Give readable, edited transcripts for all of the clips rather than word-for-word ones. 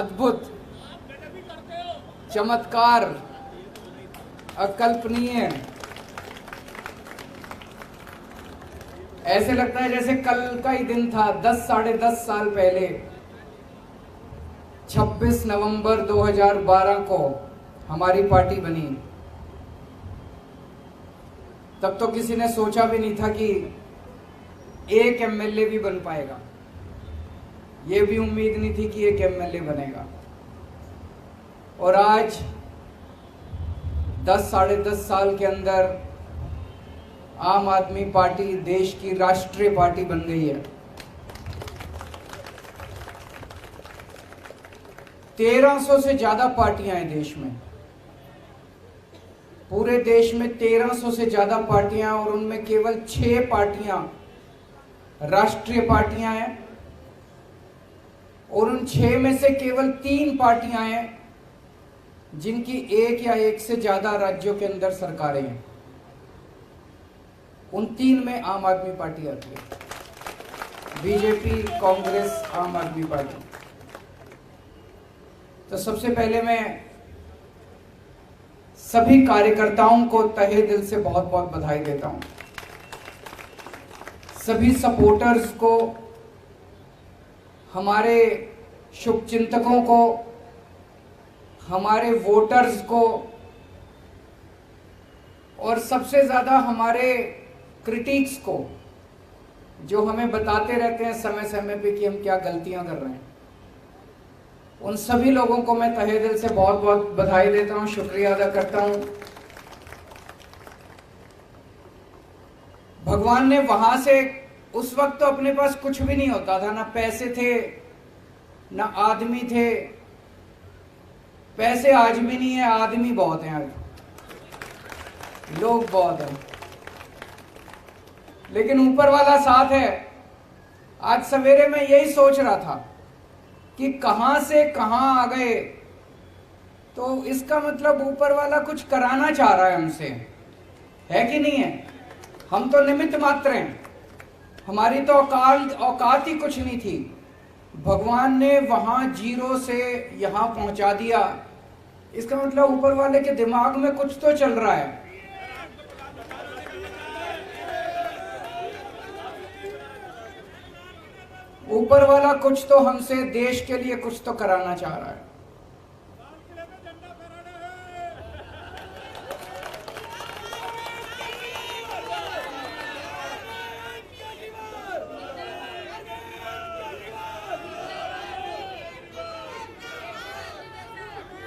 अद्भुत, चमत्कार, अकल्पनीय। ऐसे लगता है जैसे कल का ही दिन था। साढ़े 10 साल पहले 26 नवंबर 2012 को हमारी पार्टी बनी। तब तो किसी ने सोचा भी नहीं था कि एक एमएलए भी बन पाएगा। ये भी उम्मीद नहीं थी कि एक एमएलए बनेगा। और आज 10 साढ़े 10 साल के अंदर आम आदमी पार्टी देश की राष्ट्रीय पार्टी बन गई है। 1300 से ज्यादा पार्टियां हैं देश में। पूरे देश में 1300 से ज्यादा पार्टियां, और उनमें केवल 6 पार्टियां राष्ट्रीय पार्टियां हैं, और उन 6 में से केवल 3 पार्टियां हैं जिनकी एक या एक से ज्यादा राज्यों के अंदर सरकारें हैं। उन 3 में आम आदमी पार्टी आती है, बीजेपी, कांग्रेस, आम आदमी पार्टी। तो सबसे पहले मैं सभी कार्यकर्ताओं को तहे दिल से बहुत बहुत बधाई देता हूं। सभी सपोर्टर्स को, हमारे शुभचिंतकों को, हमारे वोटर्स को, और सबसे ज्यादा हमारे क्रिटिक्स को, जो हमें बताते रहते हैं समय समय पे कि हम क्या गलतियां कर रहे हैं। उन सभी लोगों को मैं तहे दिल से बहुत बहुत बधाई देता हूं, शुक्रिया अदा करता हूं। भगवान ने वहां से, उस वक्त तो अपने पास कुछ भी नहीं होता था, ना पैसे थे ना आदमी थे। पैसे आज भी नहीं है, आदमी बहुत हैं, आज लोग बहुत हैं, लेकिन ऊपर वाला साथ है। आज सवेरे मैं यही सोच रहा था कि कहां से कहां आ गए, तो इसका मतलब ऊपर वाला कुछ कराना चाह रहा है हमसे, है कि नहीं है? हम तो निमित्त मात्र हैं, हमारी तो औकात ही कुछ नहीं थी। भगवान ने वहां जीरो से यहां पहुंचा दिया। इसका मतलब ऊपर वाले के दिमाग में कुछ तो चल रहा है। ऊपर वाला कुछ तो हमसे, देश के लिए कुछ तो कराना चाह रहा है।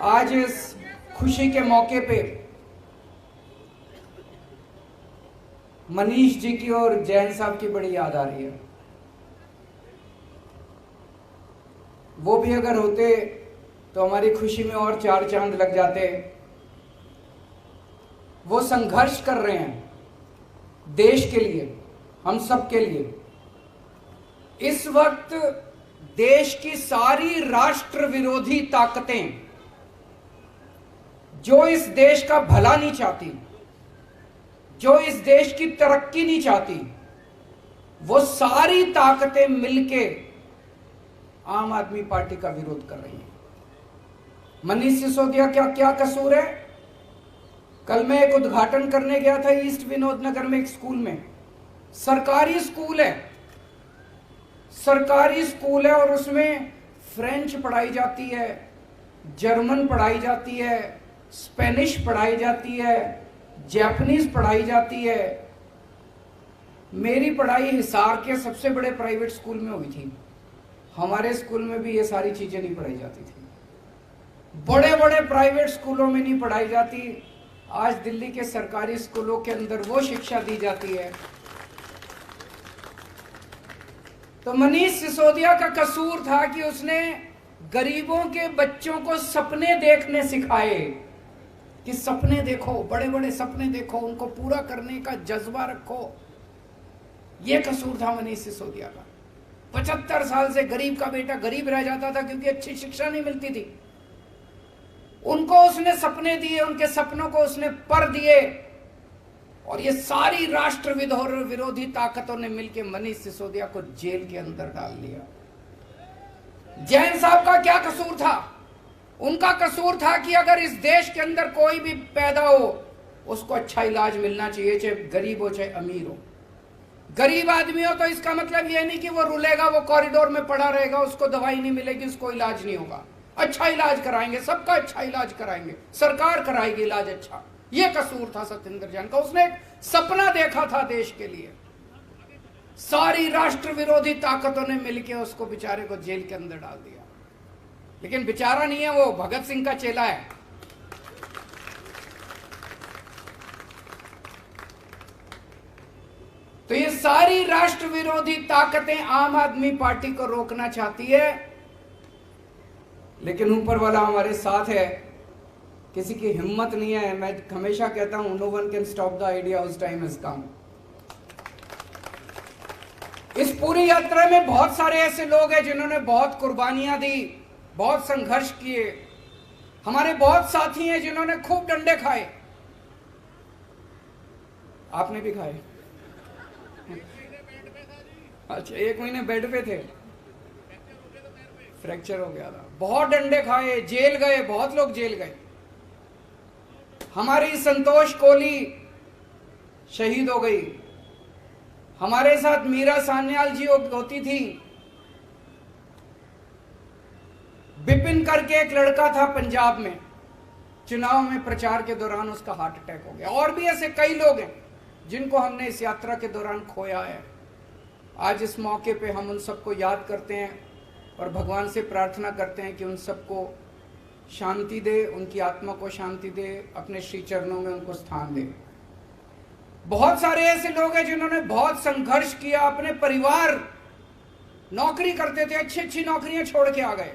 आज इस खुशी के मौके पे मनीष जी की और जैन साहब की बड़ी याद आ रही है। वो भी अगर होते तो हमारी खुशी में और 4 चांद लग जाते। वो संघर्ष कर रहे हैं देश के लिए, हम सब के लिए। इस वक्त देश की सारी राष्ट्र विरोधी ताकतें, जो इस देश का भला नहीं चाहती, जो इस देश की तरक्की नहीं चाहती, वो सारी ताकतें मिलके आम आदमी पार्टी का विरोध कर रही है। मनीष सिसोदिया क्या क्या कसूर है? कल मैं एक उद्घाटन करने गया था ईस्ट विनोद नगर में, एक स्कूल में। सरकारी स्कूल है, सरकारी स्कूल है, और उसमें फ्रेंच पढ़ाई जाती है, जर्मन पढ़ाई जाती है, स्पेनिश पढ़ाई जाती है, जापानीज पढ़ाई जाती है। मेरी पढ़ाई हिसार के सबसे बड़े प्राइवेट स्कूल में हुई थी। हमारे स्कूल में भी ये सारी चीजें नहीं पढ़ाई जाती थी। बड़े बड़े प्राइवेट स्कूलों में नहीं पढ़ाई जाती। आज दिल्ली के सरकारी स्कूलों के अंदर वो शिक्षा दी जाती है। तो मनीष सिसोदिया का कसूर था कि उसने गरीबों के बच्चों को सपने देखने सिखाए, कि सपने देखो, बड़े बड़े सपने देखो, उनको पूरा करने का जज्बा रखो। यह कसूर था मनीष सिसोदिया का। 75 साल से गरीब का बेटा गरीब रह जाता था क्योंकि अच्छी शिक्षा नहीं मिलती थी। उनको उसने सपने दिए, उनके सपनों को उसने पर दिए, और ये सारी राष्ट्र विरोधी ताकतों ने मिलकर मनीष सिसोदिया को जेल के अंदर डाल दिया। जैन साहब का क्या कसूर था? उनका कसूर था कि अगर इस देश के अंदर कोई भी पैदा हो उसको अच्छा इलाज मिलना चाहिए, चाहे गरीब हो चाहे अमीर हो। गरीब आदमी हो तो इसका मतलब यह नहीं कि वो रुलेगा, वो कॉरिडोर में पड़ा रहेगा, उसको दवाई नहीं मिलेगी, उसको इलाज नहीं होगा। अच्छा इलाज कराएंगे, सबका अच्छा इलाज कराएंगे, सरकार कराएगी इलाज अच्छा। ये कसूर था सत्येंद्र जैन का। उसने एक सपना देखा था देश के लिए। सारी राष्ट्र विरोधी ताकतों ने मिलकर उसको बेचारे को जेल के अंदर डाल दिया। लेकिन बेचारा नहीं है, वो भगत सिंह का चेला है। तो ये सारी राष्ट्र विरोधी ताकतें आम आदमी पार्टी को रोकना चाहती है, लेकिन ऊपर वाला हमारे साथ है। किसी की हिम्मत नहीं है। मैं हमेशा कहता हूं, no one can stop the idea whose time has come. इस पूरी यात्रा में बहुत सारे ऐसे लोग हैं जिन्होंने बहुत कुर्बानियां दी, बहुत संघर्ष किए। हमारे बहुत साथी हैं जिन्होंने खूब डंडे खाए। आपने भी खाए? अच्छा, 1 महीने बेड पे थे, फ्रैक्चर हो गया था। बहुत डंडे खाए, जेल गए, बहुत लोग जेल गए। हमारी संतोष कोहली शहीद हो गई। हमारे साथ मीरा सान्याल जी होती थी। बिपिन करके एक लड़का था पंजाब में, चुनाव में प्रचार के दौरान उसका हार्ट अटैक हो गया। और भी ऐसे कई लोग हैं जिनको हमने इस यात्रा के दौरान खोया है। आज इस मौके पे हम उन सबको याद करते हैं और भगवान से प्रार्थना करते हैं कि उन सबको शांति दे, उनकी आत्मा को शांति दे, अपने श्री चरणों में उनको स्थान दे। बहुत सारे ऐसे लोग हैं जिन्होंने बहुत संघर्ष किया। अपने परिवार नौकरी करते थे, अच्छी अच्छी नौकरियां छोड़ के आ गए,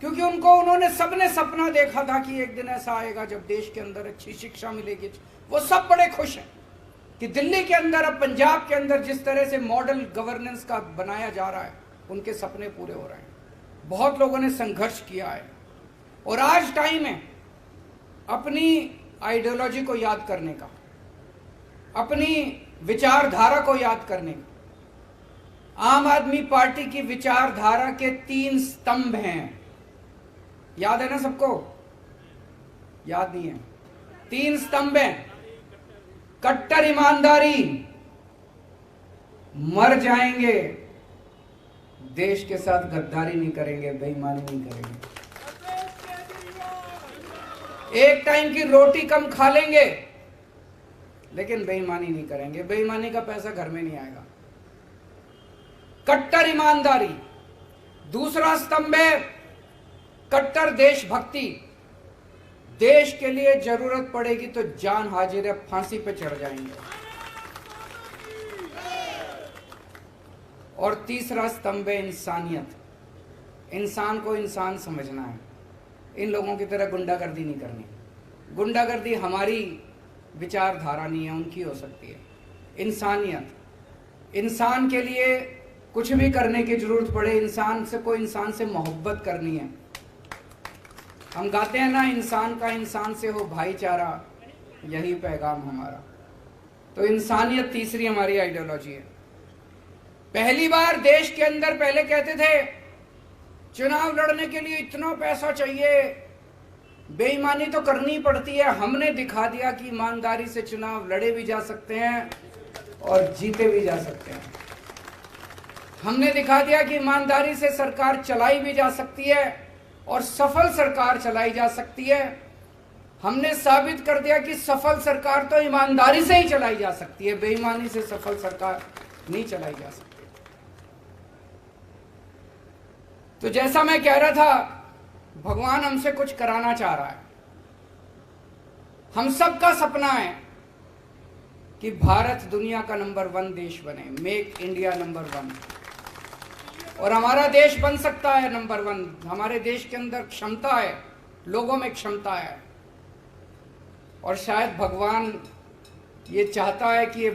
क्योंकि उन्होंने सबने सपना देखा था कि एक दिन ऐसा आएगा जब देश के अंदर अच्छी शिक्षा मिलेगी। वो सब बड़े खुश हैं कि दिल्ली के अंदर, अब पंजाब के अंदर जिस तरह से मॉडल गवर्नेंस का बनाया जा रहा है, उनके सपने पूरे हो रहे हैं। बहुत लोगों ने संघर्ष किया है और आज टाइम है अपनी आइडियोलॉजी को याद करने का, अपनी विचारधारा को याद करने का। आम आदमी पार्टी की विचारधारा के 3 स्तंभ हैं। याद है ना सबको? याद नहीं है? 3 स्तंभ हैं। कट्टर ईमानदारी, मर जाएंगे, देश के साथ गद्दारी नहीं करेंगे, बेईमानी नहीं करेंगे, एक टाइम की रोटी कम खा लेंगे लेकिन बेईमानी नहीं करेंगे। बेईमानी का पैसा घर में नहीं आएगा। कट्टर ईमानदारी। दूसरा स्तंभ है कट्टर देशभक्ति। देश के लिए जरूरत पड़ेगी तो जान हाजिर है, फांसी पे चढ़ जाएंगे। और तीसरा स्तंभ है इंसानियत। इंसान को इंसान समझना है। इन लोगों की तरह गुंडागर्दी नहीं करनी। गुंडागर्दी हमारी विचारधारा नहीं है, उनकी हो सकती है। इंसानियत, इंसान के लिए कुछ भी करने की जरूरत पड़े, इंसान से मोहब्बत करनी है। हम गाते हैं ना, इंसान का इंसान से हो भाईचारा, यही पैगाम हमारा। तो इंसानियत तीसरी हमारी आइडियोलॉजी है। पहली बार देश के अंदर पहले कहते थे चुनाव लड़ने के लिए इतना पैसा चाहिए, बेईमानी तो करनी पड़ती है। हमने दिखा दिया कि ईमानदारी से चुनाव लड़े भी जा सकते हैं और जीते भी जा सकते हैं। हमने दिखा दिया कि ईमानदारी से सरकार चलाई भी जा सकती है और सफल सरकार चलाई जा सकती है। हमने साबित कर दिया कि सफल सरकार तो ईमानदारी से ही चलाई जा सकती है, बेईमानी से सफल सरकार नहीं चलाई जा सकती। तो जैसा मैं कह रहा था, भगवान हमसे कुछ कराना चाह रहा है। हम सबका सपना है कि भारत दुनिया का नंबर 1 देश बने, मेक इंडिया नंबर 1। और हमारा देश बन सकता है नंबर 1। हमारे देश के अंदर क्षमता है, लोगों में क्षमता है। और शायद भगवान ये चाहता है कि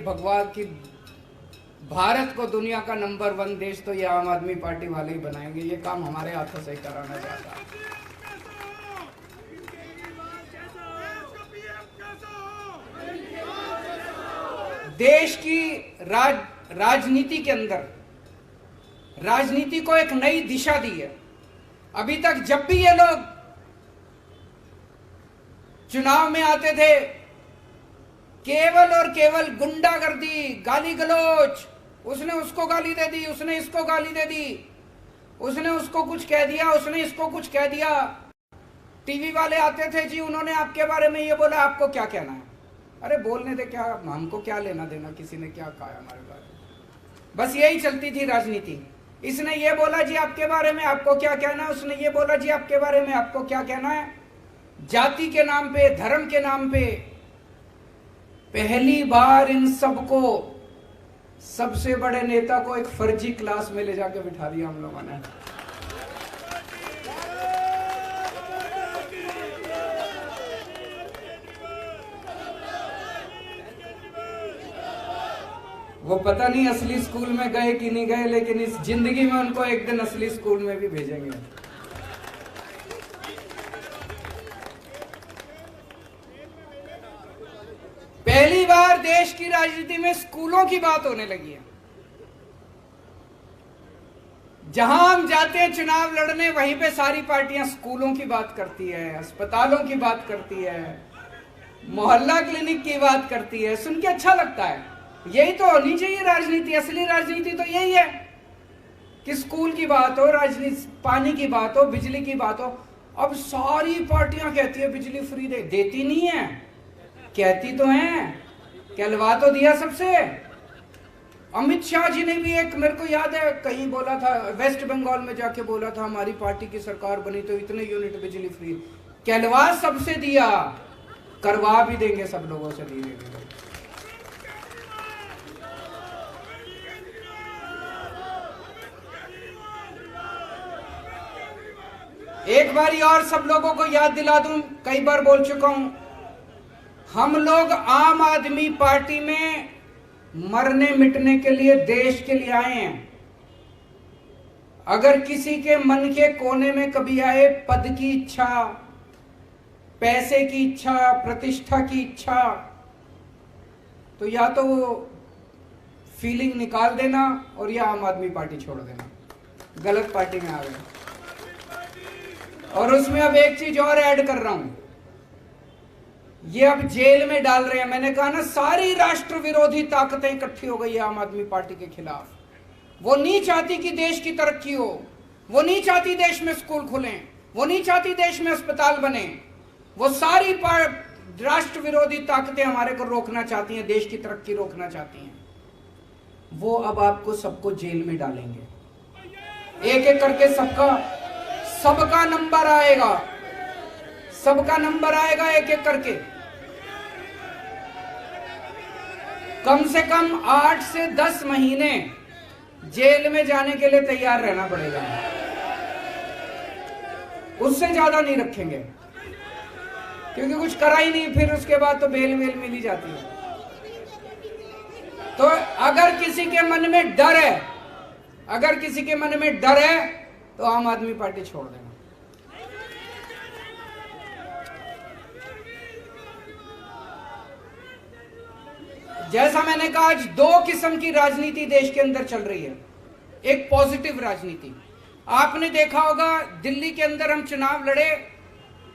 भारत को दुनिया का नंबर 1 देश तो ये आम आदमी पार्टी वाले ही बनाएंगे। ये काम हमारे हाथों से ही कराना चाहता है। देश की राजनीति के अंदर राजनीति को एक नई दिशा दी है। अभी तक जब भी ये लोग चुनाव में आते थे, केवल और केवल गुंडागर्दी, गाली गलौज, उसने उसको गाली दे दी, उसने इसको गाली दे दी, उसने उसको कुछ कह दिया, उसने इसको कुछ कह दिया। टीवी वाले आते थे, जी उन्होंने आपके बारे में ये बोला, आपको क्या कहना है? अरे बोलने दे, क्या हमको क्या लेना देना किसी ने क्या कहा हमारे बारे में। बस यही चलती थी राजनीति। इसने ये बोला जी आपके बारे में, आपको क्या कहना है? उसने ये बोला जी आपके बारे में, आपको क्या कहना है? जाति के नाम पे, धर्म के नाम पे पहली बार इन सबको, सबसे बड़े नेता को एक फर्जी क्लास में ले जाके बिठा दिया हम लोगों ने। वो पता नहीं असली स्कूल में गए कि नहीं गए, लेकिन इस जिंदगी में उनको एक दिन असली स्कूल में भी भेजेंगे। पहली बार देश की राजनीति में स्कूलों की बात होने लगी है। जहां हम जाते हैं चुनाव लड़ने, वहीं पे सारी पार्टियां स्कूलों की बात करती है, अस्पतालों की बात करती है, मोहल्ला क्लिनिक की बात करती है। सुन के अच्छा लगता है। यही तो होनी चाहिए राजनीति। असली राजनीति तो यही है कि स्कूल की बात हो, राजनीति, पानी की बात हो, बिजली की बात हो। अब सारी पार्टियां कहती है बिजली फ्री दे, देती नहीं है, कहती तो हैं, कहलवा तो दिया सबसे। अमित शाह जी ने भी एक, मेरे को याद है कहीं बोला था, वेस्ट बंगाल में जाके बोला था हमारी पार्टी की सरकार बनी तो इतने यूनिट बिजली फ्री, कहलवा सबसे दिया, करवा भी देंगे सब लोगों से धीरे धीरे। एक बारी और सब लोगों को याद दिला दूं, कई बार बोल चुका हूं, हम लोग आम आदमी पार्टी में मरने मिटने के लिए, देश के लिए आए हैं। अगर किसी के मन के कोने में कभी आए पद की इच्छा, पैसे की इच्छा, प्रतिष्ठा की इच्छा, तो या तो वो फीलिंग निकाल देना और या आम आदमी पार्टी छोड़ देना। गलत पार्टी में आ गए। और उसमें अब एक चीज और ऐड कर रहा हूं, ये अब जेल में डाल रहे हैं। मैंने कहा ना, सारी राष्ट्र विरोधी ताकतें इकट्ठी हो गई है आम आदमी पार्टी के खिलाफ। वो नहीं चाहती कि देश की तरक्की हो, वो नहीं चाहती देश में स्कूल खुलें, वो नहीं चाहती देश में अस्पताल बने। वो सारी राष्ट्र विरोधी ताकतें हमारे को रोकना चाहती हैं, देश की तरक्की रोकना चाहती हैं। वो अब आपको सबको जेल में डालेंगे, एक एक करके सबका नंबर आएगा, सबका नंबर आएगा एक एक करके। कम से कम 8 से 10 महीने जेल में जाने के लिए तैयार रहना पड़ेगा, उससे ज्यादा नहीं रखेंगे, क्योंकि कुछ करा ही नहीं, फिर उसके बाद तो बेल वेल मिल ही जाती है। तो अगर किसी के मन में डर है, अगर किसी के मन में डर है, तो आम आदमी पार्टी छोड़ देना। जैसा मैंने कहा, आज 2 किस्म की राजनीति देश के अंदर चल रही है। एक पॉजिटिव राजनीति, आपने देखा होगा दिल्ली के अंदर हम चुनाव लड़े,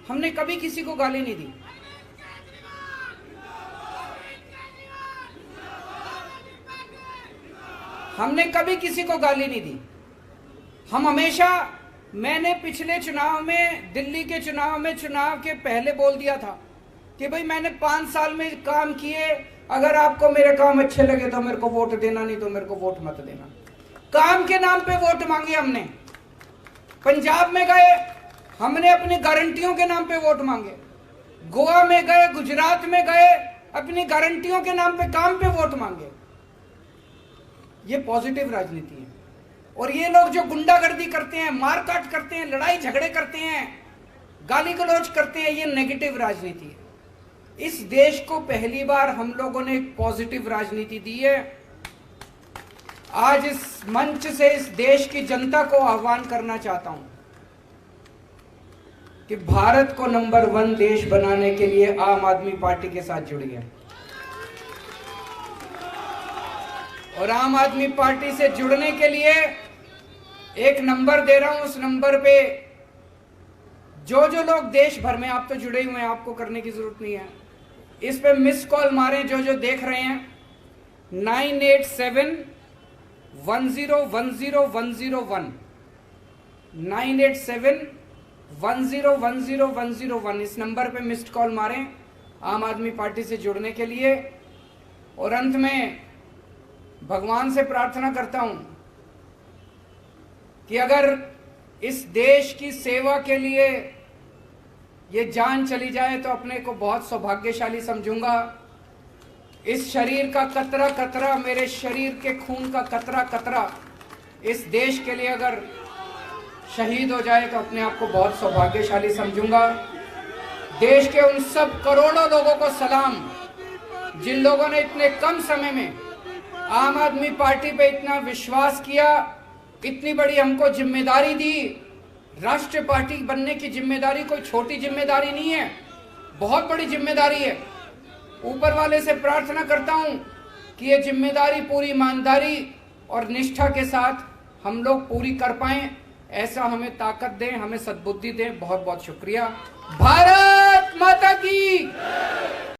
हमने कभी किसी को गाली नहीं दी। हमने कभी किसी को गाली नहीं दी। हम हमेशा, मैंने पिछले चुनाव में, दिल्ली के चुनाव में, चुनाव के पहले बोल दिया था कि भाई मैंने 5 साल में काम किए, अगर आपको मेरे काम अच्छे लगे तो मेरे को वोट देना, नहीं तो मेरे को वोट मत देना। काम के नाम पे वोट मांगे हमने। पंजाब में गए, हमने अपनी गारंटियों के नाम पे वोट मांगे। गोवा में गए, गुजरात में गए, अपनी गारंटियों के नाम पे, काम पे वोट मांगे। ये पॉजिटिव राजनीति है। और ये लोग जो गुंडागर्दी करते हैं, मारकाट करते हैं, लड़ाई झगड़े करते हैं, गाली गलौज करते हैं, ये नेगेटिव राजनीति है। इस देश को पहली बार हम लोगों ने एक पॉजिटिव राजनीति दी है। आज इस मंच से इस देश की जनता को आह्वान करना चाहता हूं कि भारत को नंबर 1 देश बनाने के लिए आम आदमी पार्टी के साथ जुड़िए। और आम आदमी पार्टी से जुड़ने के लिए एक नंबर दे रहा हूं, उस नंबर पे जो जो लोग देश भर में, आप तो जुड़े हुए हैं, आपको करने की जरूरत नहीं है, इस पे मिस कॉल मारें जो जो देख रहे हैं। 9871010101 9871010101 इस नंबर पे मिस्ड कॉल मारें आम आदमी पार्टी से जुड़ने के लिए। और अंत में भगवान से प्रार्थना करता हूं कि अगर इस देश की सेवा के लिए ये जान चली जाए तो अपने को बहुत सौभाग्यशाली समझूंगा। इस शरीर का कतरा कतरा, मेरे शरीर के खून का कतरा कतरा इस देश के लिए अगर शहीद हो जाए तो अपने आप को बहुत सौभाग्यशाली समझूंगा। देश के उन सब करोड़ों लोगों को सलाम जिन लोगों ने इतने कम समय में आम आदमी पार्टी पे इतना विश्वास किया, इतनी बड़ी हमको जिम्मेदारी दी। राष्ट्रीय पार्टी बनने की जिम्मेदारी कोई छोटी जिम्मेदारी नहीं है, बहुत बड़ी जिम्मेदारी है। ऊपर वाले से प्रार्थना करता हूं कि ये जिम्मेदारी पूरी ईमानदारी और निष्ठा के साथ हम लोग पूरी कर पाएं, ऐसा हमें ताकत दें, हमें सद्बुद्धि दें। बहुत बहुत शुक्रिया। भारत